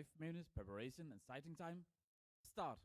5 minutes preparation and sighting time. Start.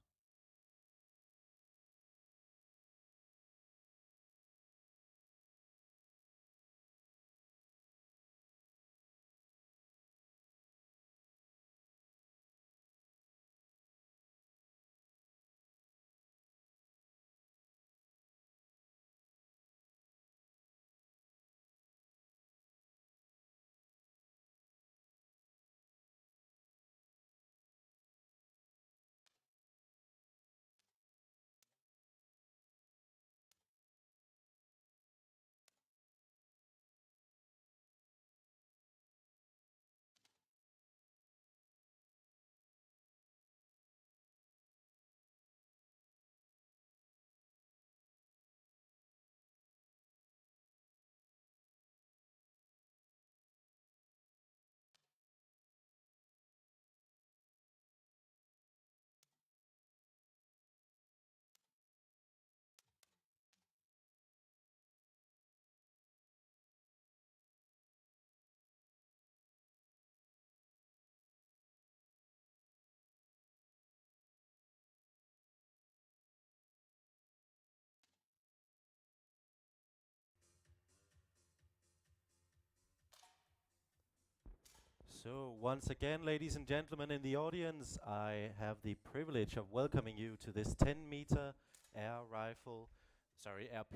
So once again, ladies and gentlemen in the audience, I have the privilege of welcoming you to this 10-meter air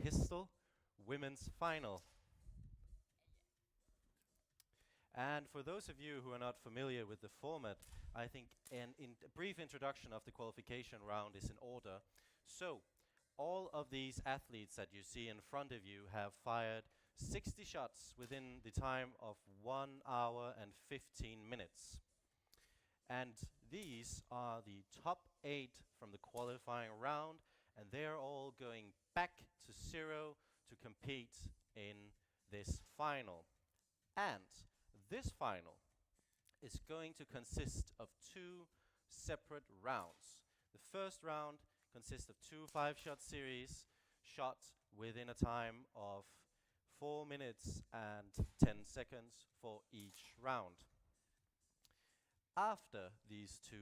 pistol women's final. And for those of you who are not familiar with the format, I think a brief introduction of the qualification round is in order. So, all of these athletes that you see in front of you have fired 60 shots within the time of 1 hour and 15 minutes. And these are the top 8 from the qualifying round, and they're all going back to 0 to compete in this final. And this final is going to consist of 2 separate rounds. The first round consists of 2 5-shot series shot within a time of 4 minutes and 10 seconds for each round. After these 2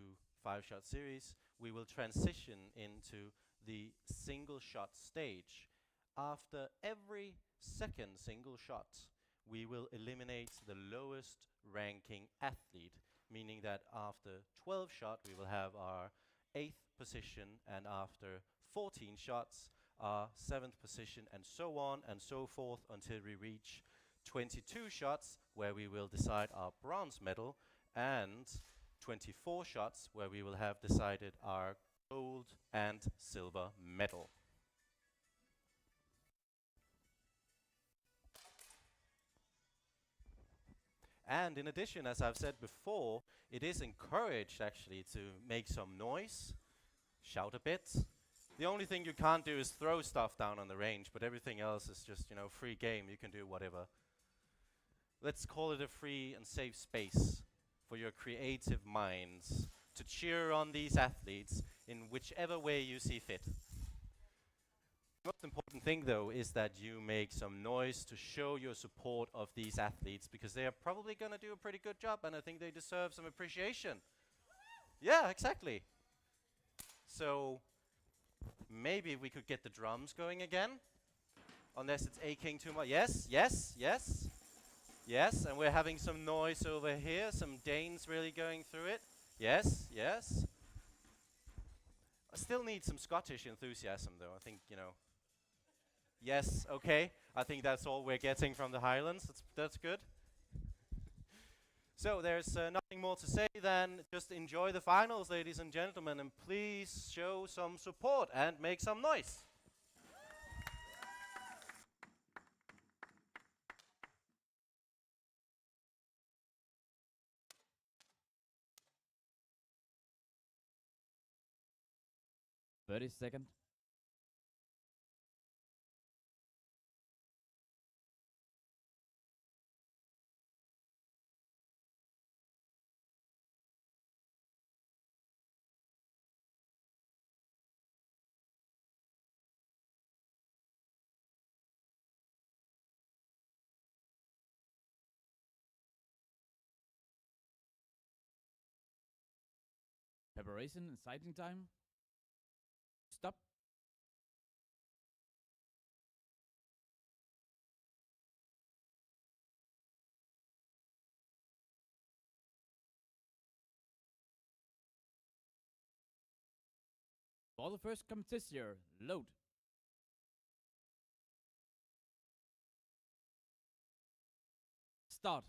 5-shot series, we will transition into the single shot stage. After every second single shot, we will eliminate the lowest ranking athlete, meaning that after 12 shots, we will have our 8th position, and after 14 shots, our 7th position, and so on and so forth until we reach 22 shots, where we will decide our bronze medal, and 24 shots, where we will have decided our gold and silver medal. And in addition, as I've said before, it is encouraged actually to make some noise, shout a bit. The only thing you can't do is throw stuff down on the range, but everything else is just, free game. You can do whatever. Let's call it a free and safe space for your creative minds to cheer on these athletes in whichever way you see fit. The most important thing, though, is that you make some noise to show your support of these athletes, because they are probably going to do a pretty good job, and I think they deserve some appreciation. Yeah, exactly. So maybe we could get the drums going again, unless it's aching too much. Yes, yes, yes. Yes, and we're having some noise over here, some Danes really going through it. Yes, yes. I still need some Scottish enthusiasm, though. I think, Yes, okay. I think that's all we're getting from the Highlands. That's good. So there's nothing more to say than just enjoy the finals, ladies and gentlemen, and please show some support and make some noise. Thirty-second. Preparation and sighting time. Stop. For the first competition, load. Start.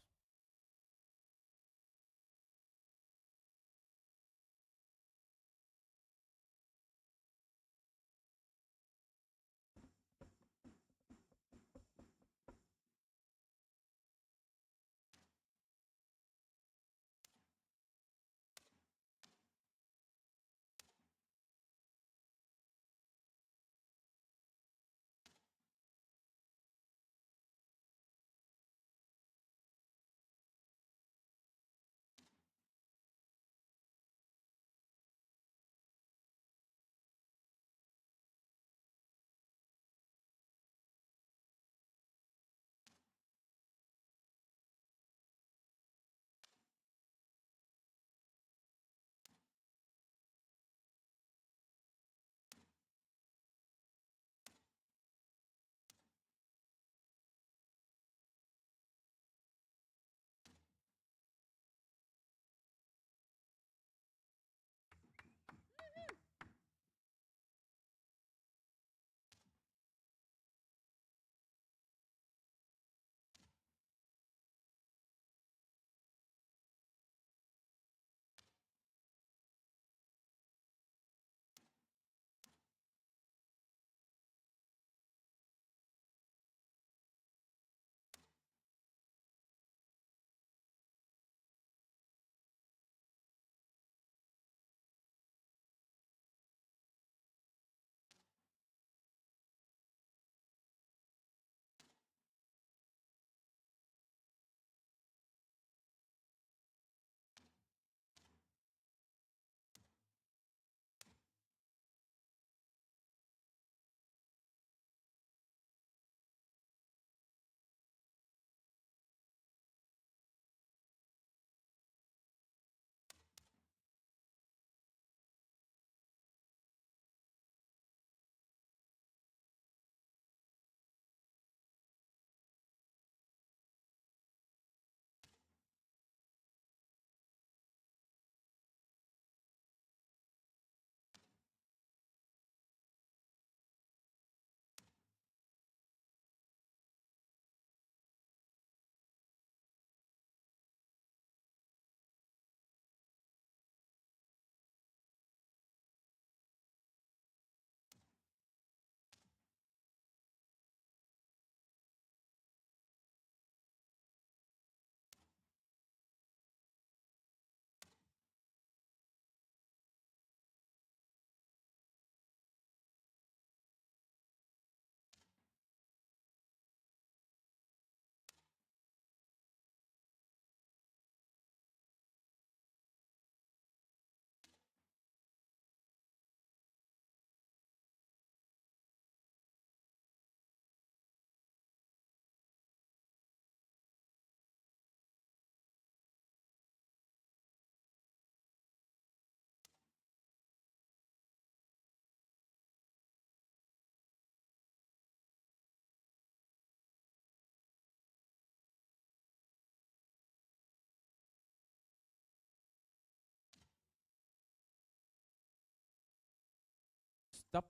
Stop.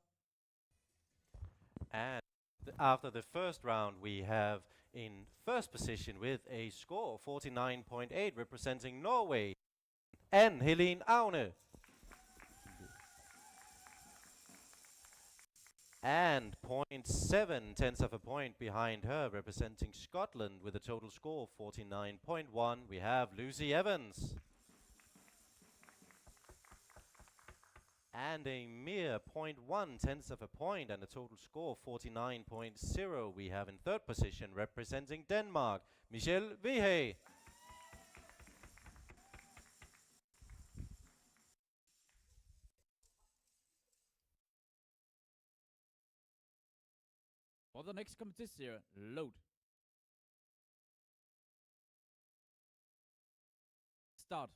And after the first round, we have in first position with a score of 49.8 representing Norway, and Helene Aune. And 0.7 tenths of a point behind her, representing Scotland with a total score of 49.1, we have Lucy Evans. And a mere 0.1 tenths of a point and a total score of 49.0, we have in third position, representing Denmark, Michelle Vihe. For the next competition, load. Start.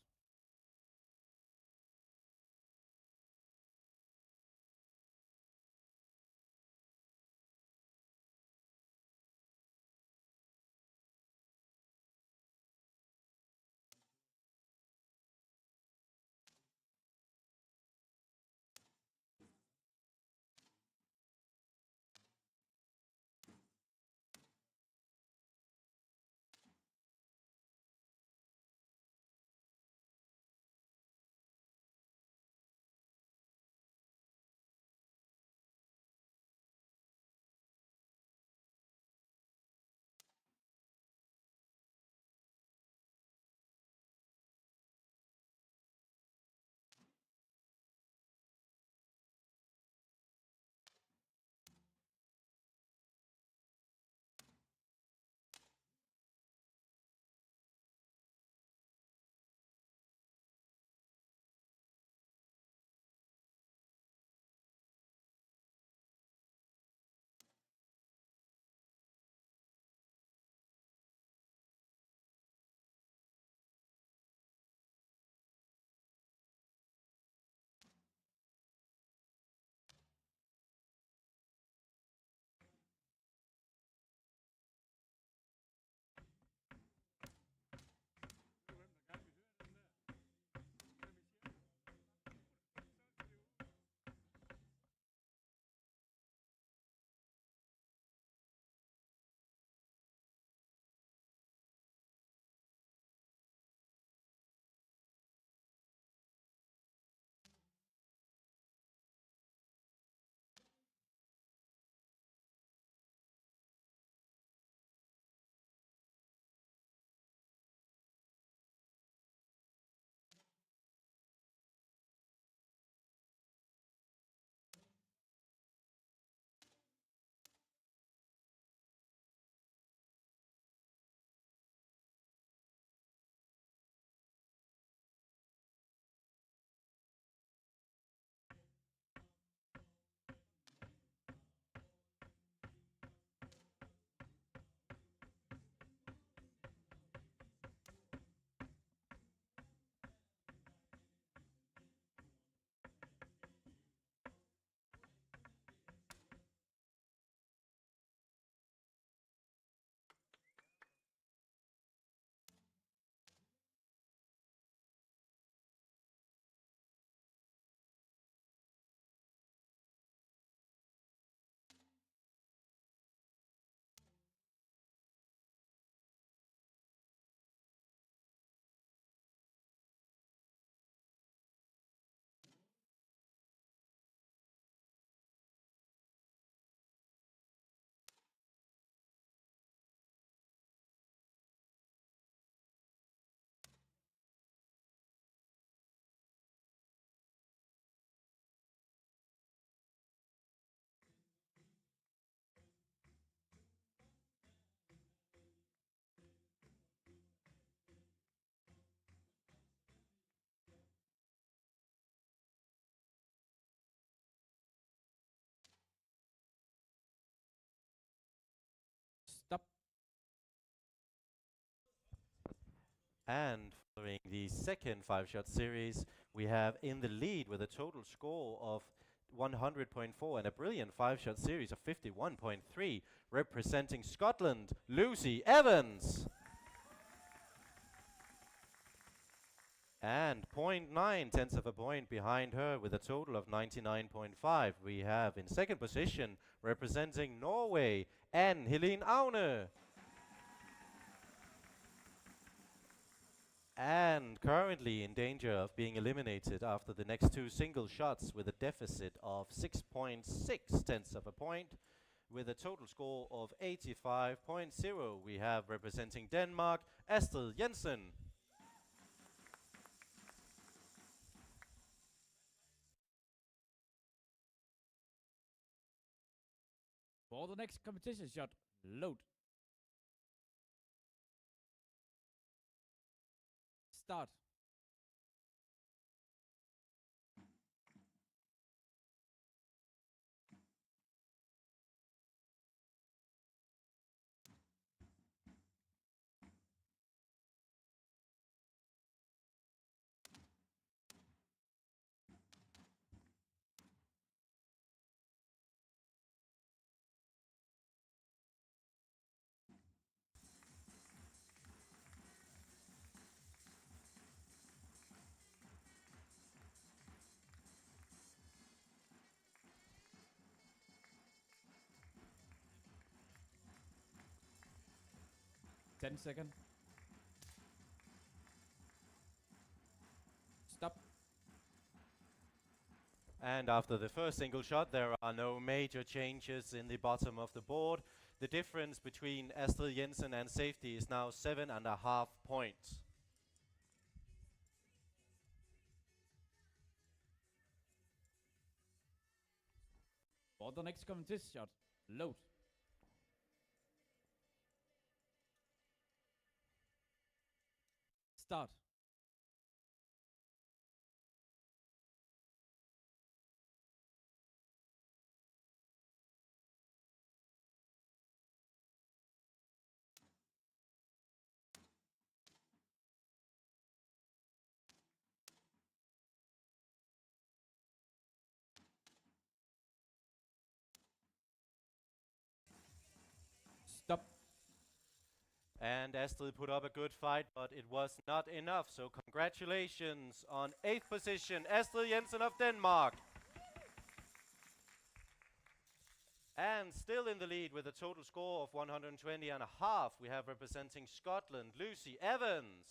And following the second 5-shot series, we have in the lead with a total score of 100.4 and a brilliant 5-shot series of 51.3, representing Scotland, Lucy Evans. And 0.9 tenths of a point behind her with a total of 99.5. We have in second position, representing Norway, Anne Helene Aune. And currently in danger of being eliminated after the next two single shots with a deficit of 6.6 tenths of a point. With a total score of 85.0, we have representing Denmark, Astrid Jensen. For the next competition shot, load. Start. Ten second. Stop. And after the first single shot, there are no major changes in the bottom of the board. The difference between Astrid Jensen and safety is now 7.5 points. For the next competition shot, load. Start. Stop. And Astrid put up a good fight, but it was not enough. So congratulations on 8th position, Astrid Jensen of Denmark. And still in the lead with a total score of 120.5, we have representing Scotland, Lucy Evans.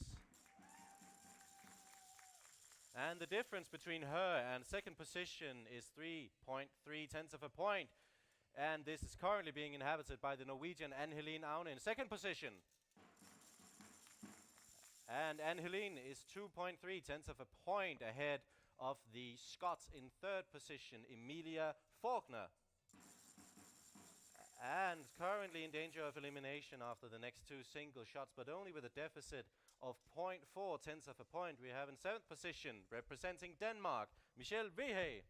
And the difference between her and second position is 3.3 tenths of a point. And this is currently being inhabited by the Norwegian Anne Helene Aune in second position. And Anne Helene is 2.3 tenths of a point ahead of the Scots in third position, Emilia Faulkner. And currently in danger of elimination after the next two single shots, but only with a deficit of 0.4 tenths of a point. We have in seventh position, representing Denmark, Michelle Vehe.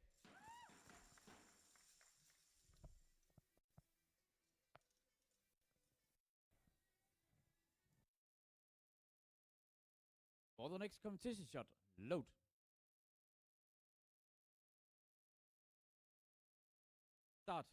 For the next competition shot, load. Start.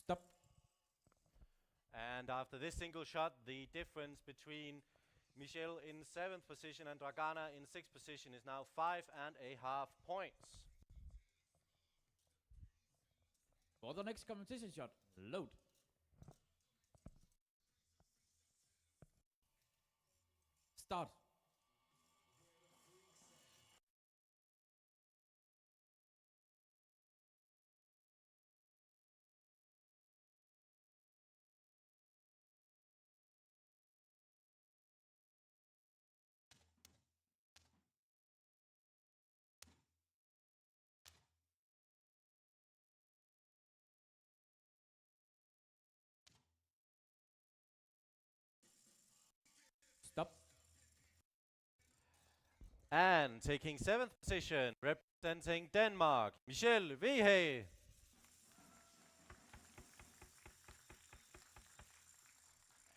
Stop. And after this single shot, the difference between Michelle in seventh position and Dragana in sixth position is now 5.5 points. For the next competition shot, load. Start. And taking 7th position, representing Denmark, Michelle Vihe.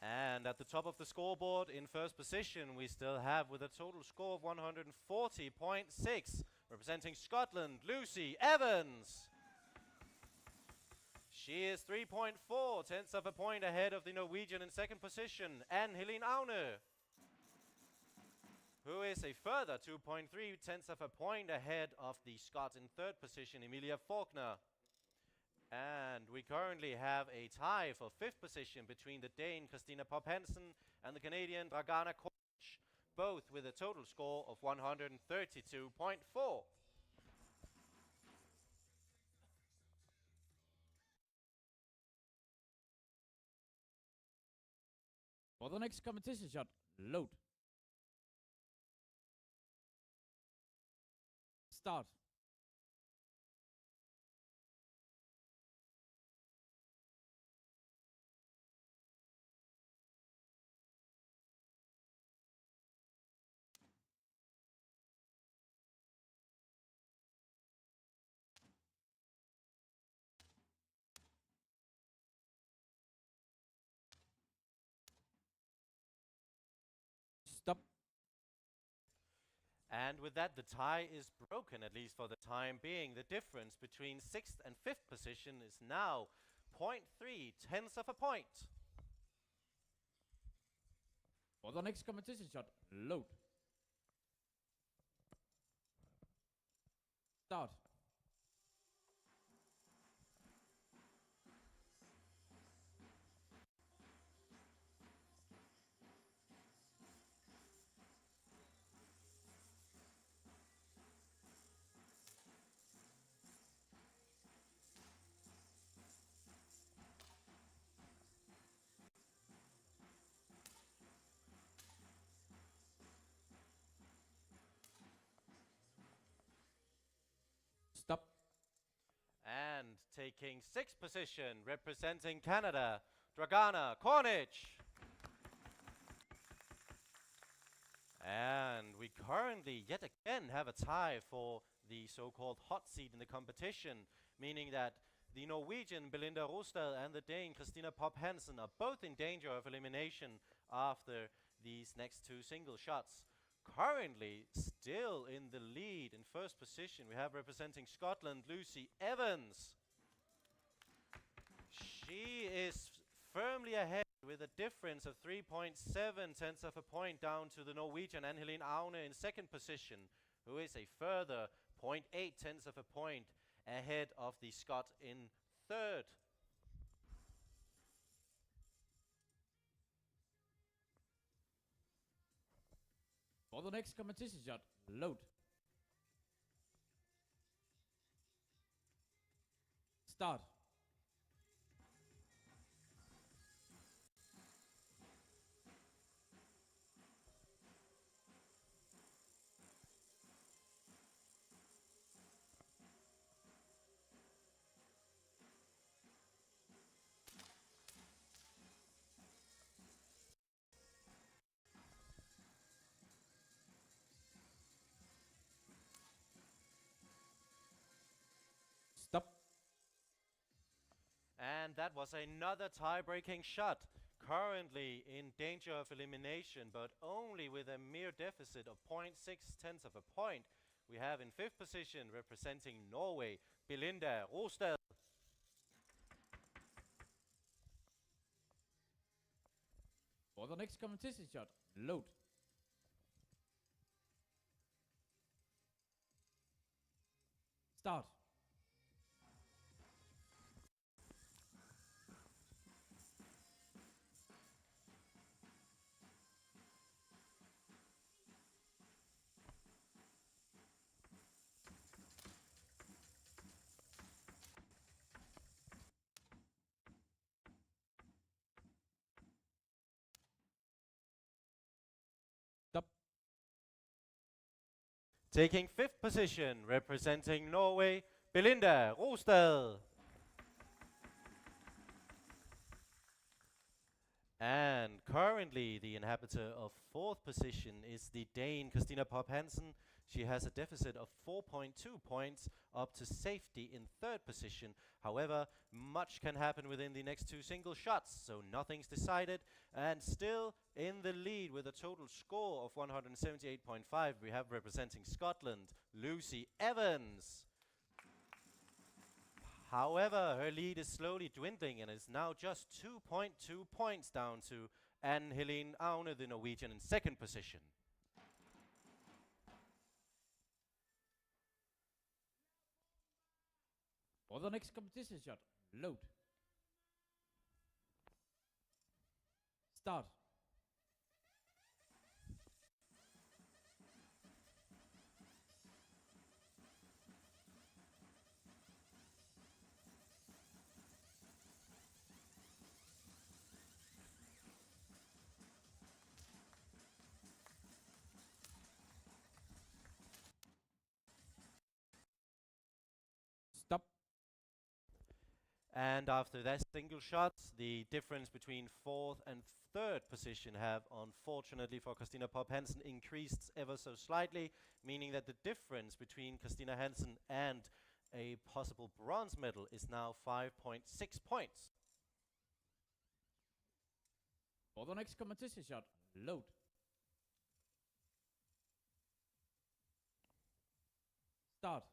And at the top of the scoreboard in first position, we still have, with a total score of 140.6, representing Scotland, Lucy Evans. She is 3.4 tenths of a point ahead of the Norwegian in second position, Anne Helene Aune, who is a further 2.3 tenths of a point ahead of the Scot in third position, Emilia Faulkner. And we currently have a tie for fifth position between the Dane Christina Pop Hansen and the Canadian Dragana Koch, both with a total score of 132.4. For the next competition shot, load. Start. Stop. And with that, the tie is broken, at least for the time being. The difference between 6th and 5th position is now 0.3 tenths of a point. For the next competition shot, load. Start. Stop. And taking 6th position, representing Canada, Dragana Cornish. And we currently, yet again, have a tie for the so-called hot seat in the competition, meaning that the Norwegian Belinda Rostad and the Dane Christina Pop Hansen are both in danger of elimination after these next two single shots. Currently, still in the lead in first position, we have, representing Scotland, Lucy Evans. She is firmly ahead with a difference of 3.7 tenths of a point down to the Norwegian Anne Helene Aune in second position, who is a further 0.8 tenths of a point ahead of the Scot in third. For the next competition shot, load. Start. Stop. And that was another tie-breaking shot. Currently in danger of elimination, but only with a mere deficit of 0.6 tenths of a point. We have in fifth position, representing Norway, Belinda Rostad. For the next competition shot, load. Start. Stop. Taking fifth position, representing Norway, Belinda Rostad. And currently, the inhabitor of fourth position is the Dane Christina Pop Hansen. She has a deficit of 4.2 points up to safety in third position. However, much can happen within the next two single shots, so nothing's decided. And still in the lead with a total score of 178.5, we have representing Scotland, Lucy Evans. However, her lead is slowly dwindling and is now just 2.2 points down to Anne-Helene Aune, the Norwegian, in second position. For the next competition shot, load. Start. Stop. And after that single shot, the difference between fourth and third position have, unfortunately for Christina Pop Hansen, increased ever so slightly, meaning that the difference between Christina Hansen and a possible bronze medal is now 5.6 points. For the next competition shot, load. Start.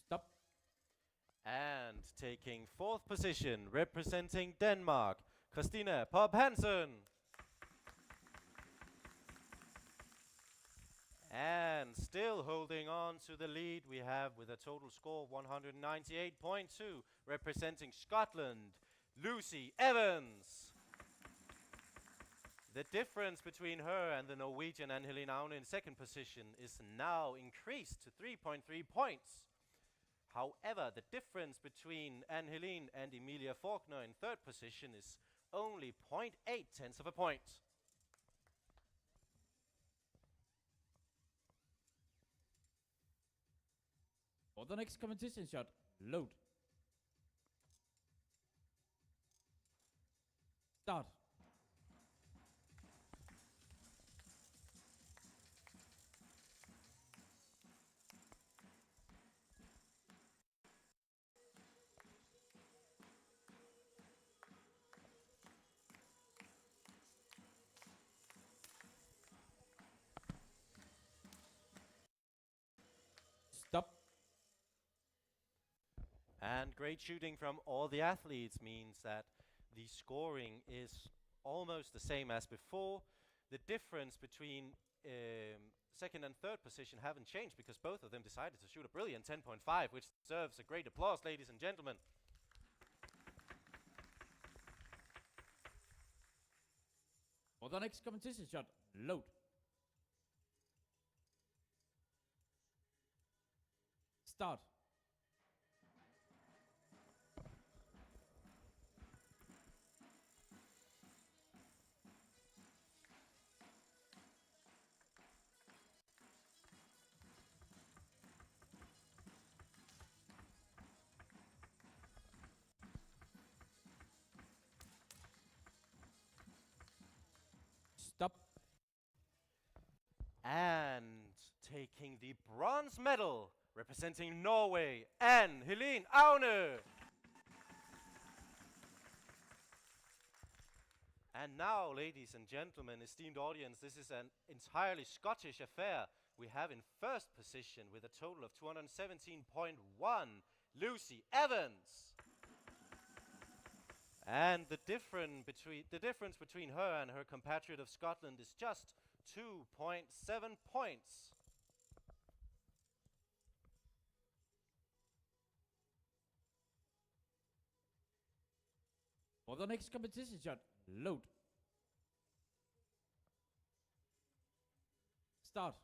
Stop. And taking fourth position, representing Denmark, Christina Pop Hansen. And still holding on to the lead, we have, with a total score of 198.2, representing Scotland, Lucy Evans. The difference between her and the Norwegian Anne-Helene Aune in second position is now increased to 3.3 points. However, the difference between Anne-Helene and Emilia Faulkner in third position is only 0.8 tenths of a point. For the next competition shot, load. Start. Stop. And great shooting from all the athletes means that the scoring is almost the same as before. The difference between second and third position haven't changed because both of them decided to shoot a brilliant 10.5, which deserves a great applause, ladies and gentlemen. For the next competition shot, load. Start. Stop. And taking the bronze medal, representing Norway, Anne-Helene Aune. And now, ladies and gentlemen, esteemed audience, this is an entirely Scottish affair. We have in first position, with a total of 217.1, Lucy Evans. And the difference between her and her compatriot of Scotland is just 2.7 points. For the next competition shot, load. Start.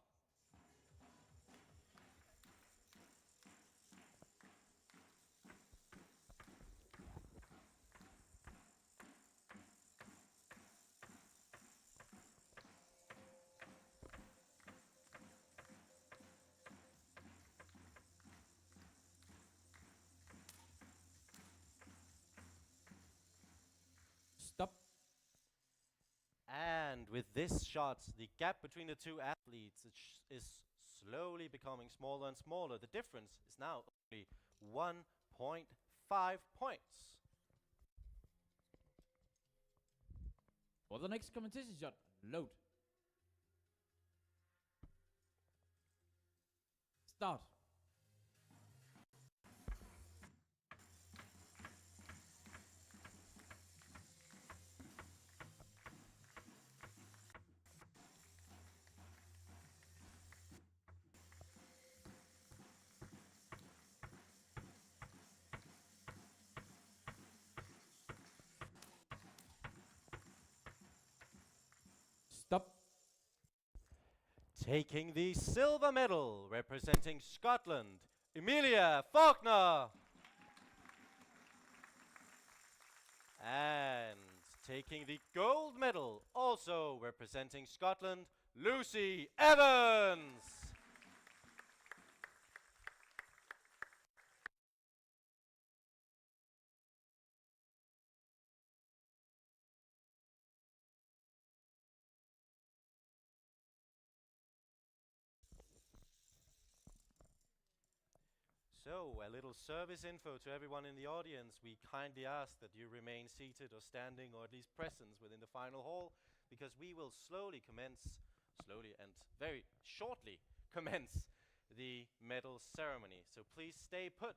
Stop. And with this shot, the gap between the two athletes is slowly becoming smaller and smaller. The difference is now only 1.5 points. For the next competition shot, load. Start. Stop. Taking the silver medal, representing Scotland, Emilia Faulkner. And taking the gold medal, also representing Scotland, Lucy Evans. So, a little service info to everyone in the audience. We kindly ask that you remain seated or standing or at least present within the final hall, because we will slowly and very shortly commence the medal ceremony. So please stay put.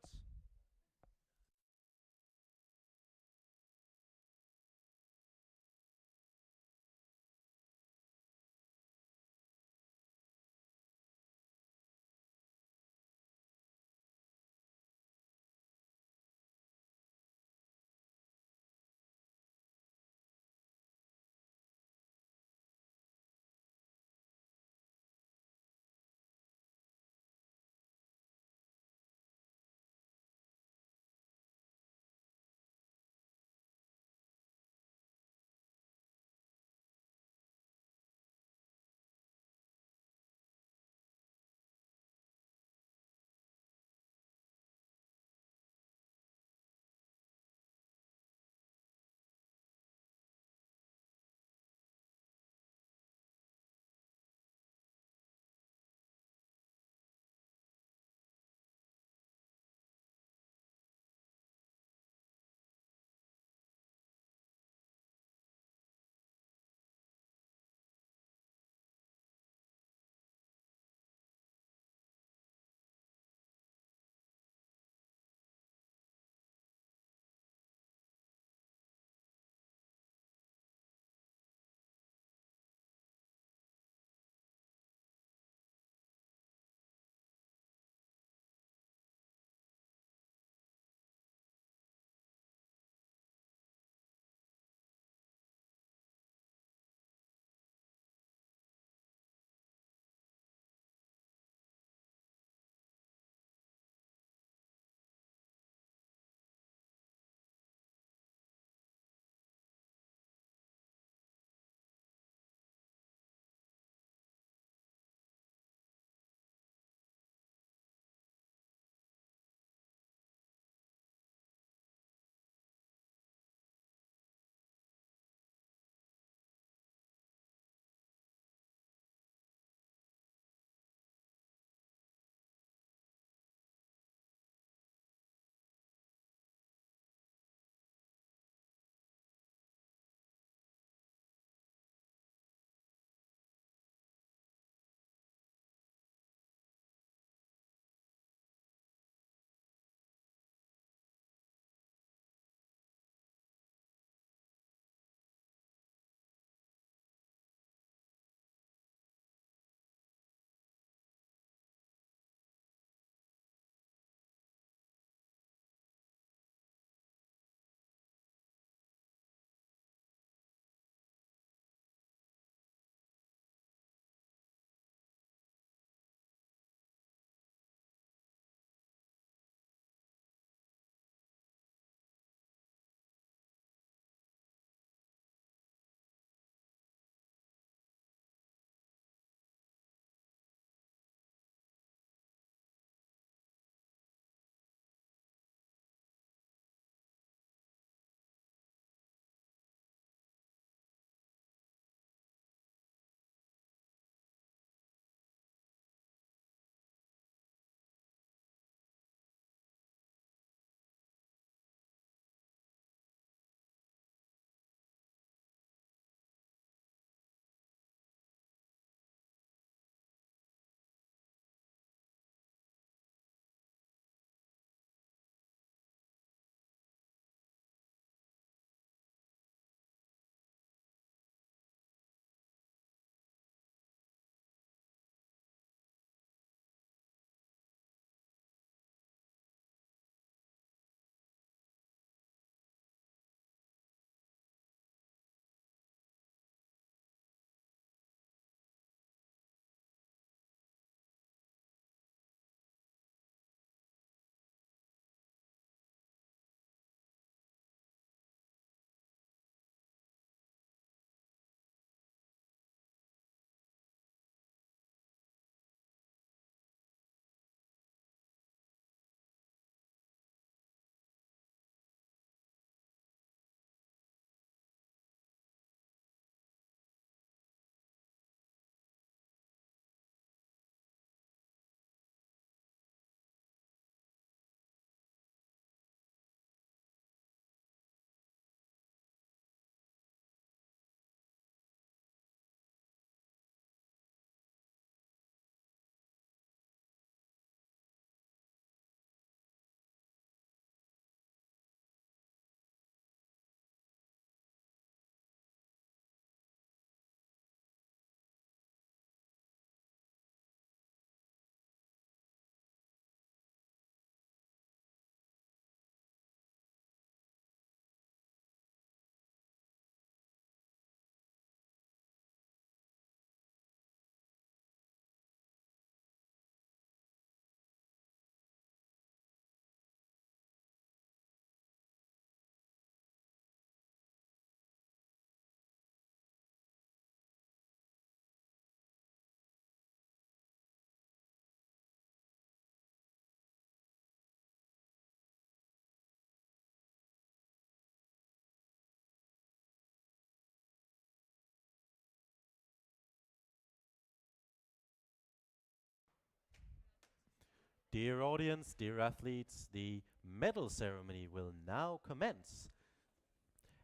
Dear audience, dear athletes, the medal ceremony will now commence.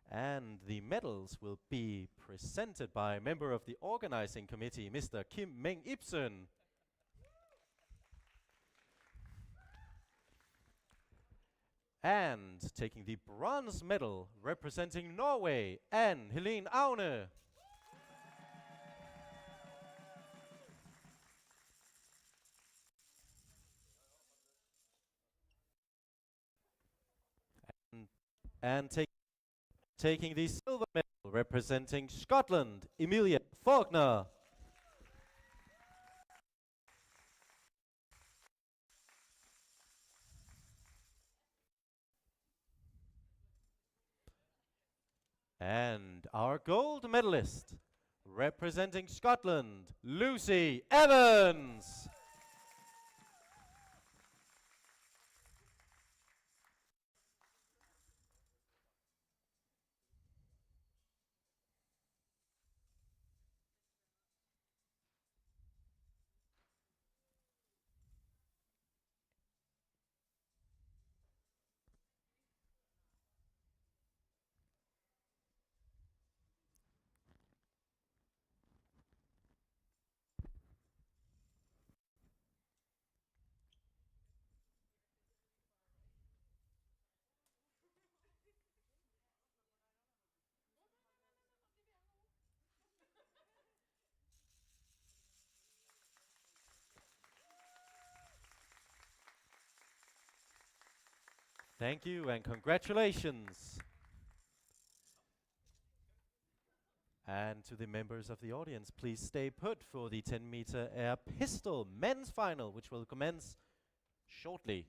And the medals will be presented by a member of the organizing committee, Mr. Kim Meng Ibsen. And taking the bronze medal, representing Norway, Anne Helene Aune. And taking the silver medal, representing Scotland, Emilia Faulkner. And our gold medalist, representing Scotland, Lucy Evans. Thank you and congratulations. And to the members of the audience, please stay put for the 10-meter air pistol men's final, which will commence shortly.